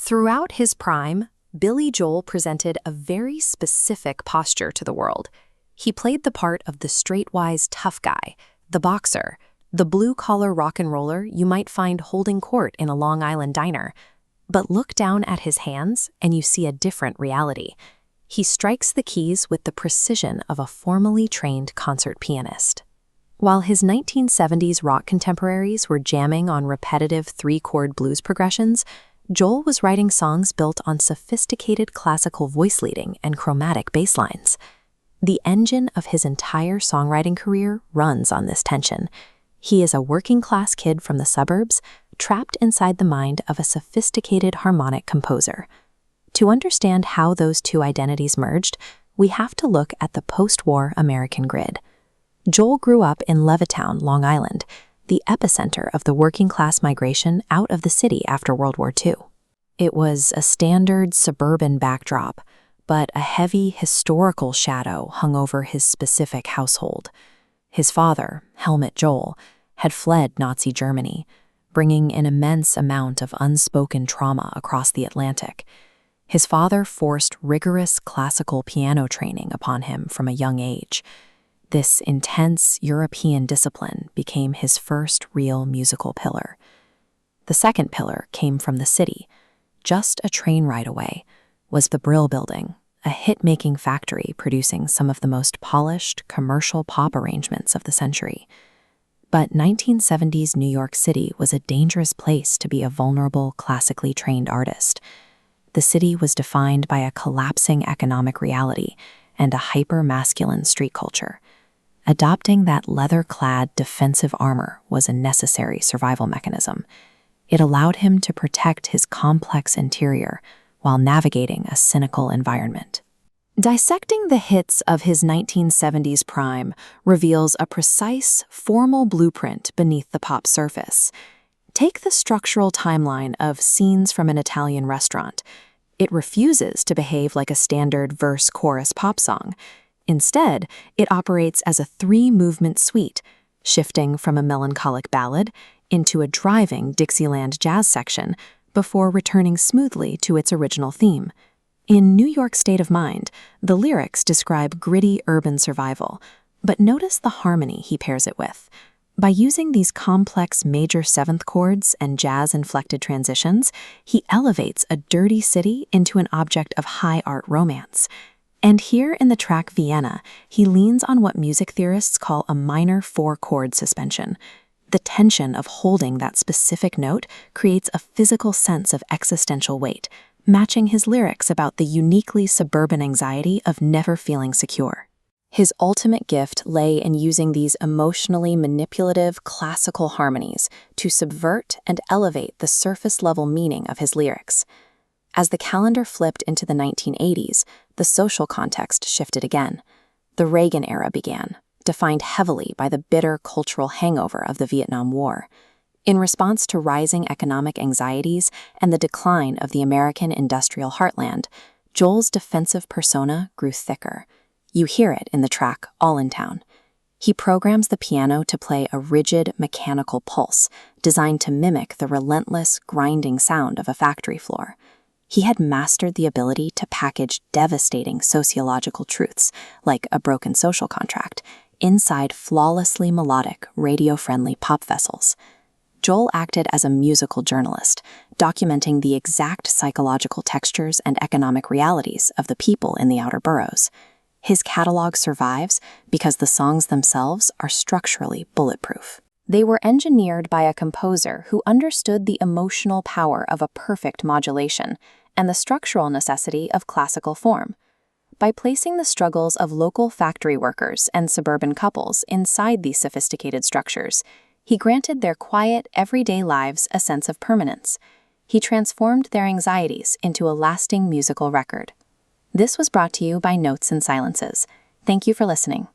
Throughout his prime, Billy Joel presented a very specific posture to the world. He played the part of the streetwise tough guy, the boxer, the blue-collar rock and roller you might find holding court in a Long Island diner. But look down at his hands and you see a different reality. He strikes the keys with the precision of a formally trained concert pianist. While his 1970s rock contemporaries were jamming on repetitive three-chord blues progressions, Joel was writing songs built on sophisticated classical voice leading and chromatic bass lines. The engine of his entire songwriting career runs on this tension. He is a working-class kid from the suburbs, trapped inside the mind of a sophisticated harmonic composer. To understand how those two identities merged, we have to look at the post-war American grid. Joel grew up in Levittown, Long Island, the epicenter of the working-class migration out of the city after World War II. It was a standard suburban backdrop, but a heavy historical shadow hung over his specific household. His father, Helmut Joel, had fled Nazi Germany, bringing an immense amount of unspoken trauma across the Atlantic. His father forced rigorous classical piano training upon him from a young age. This intense European discipline became his first real musical pillar. The second pillar came from the city. Just a train ride away was the Brill Building, a hit-making factory producing some of the most polished commercial pop arrangements of the century. But 1970s New York City was a dangerous place to be a vulnerable, classically trained artist. The city was defined by a collapsing economic reality and a hyper-masculine street culture. Adopting that leather-clad defensive armor was a necessary survival mechanism. It allowed him to protect his complex interior while navigating a cynical environment. Dissecting the hits of his 1970s prime reveals a precise, formal blueprint beneath the pop surface. Take the structural timeline of Scenes from an Italian Restaurant. It refuses to behave like a standard verse-chorus pop song. Instead, it operates as a three-movement suite, shifting from a melancholic ballad into a driving Dixieland jazz section before returning smoothly to its original theme. In New York State of Mind, the lyrics describe gritty urban survival, but notice the harmony he pairs it with. By using these complex major seventh chords and jazz-inflected transitions, he elevates a dirty city into an object of high art romance. And here in the track Vienna, he leans on what music theorists call a minor four-chord suspension. The tension of holding that specific note creates a physical sense of existential weight, matching his lyrics about the uniquely suburban anxiety of never feeling secure. His ultimate gift lay in using these emotionally manipulative classical harmonies to subvert and elevate the surface-level meaning of his lyrics. As the calendar flipped into the 1980s, the social context shifted again. The Reagan era began, defined heavily by the bitter cultural hangover of the Vietnam War. In response to rising economic anxieties and the decline of the American industrial heartland, Joel's defensive persona grew thicker. You hear it in the track All in Town. He programs the piano to play a rigid, mechanical pulse, designed to mimic the relentless, grinding sound of a factory floor. He had mastered the ability to package devastating sociological truths, like a broken social contract, inside flawlessly melodic, radio-friendly pop vessels. Joel acted as a musical journalist, documenting the exact psychological textures and economic realities of the people in the outer boroughs. His catalog survives because the songs themselves are structurally bulletproof. They were engineered by a composer who understood the emotional power of a perfect modulation and the structural necessity of classical form. By placing the struggles of local factory workers and suburban couples inside these sophisticated structures, he granted their quiet, everyday lives a sense of permanence. He transformed their anxieties into a lasting musical record. This was brought to you by Notes and Silences. Thank you for listening.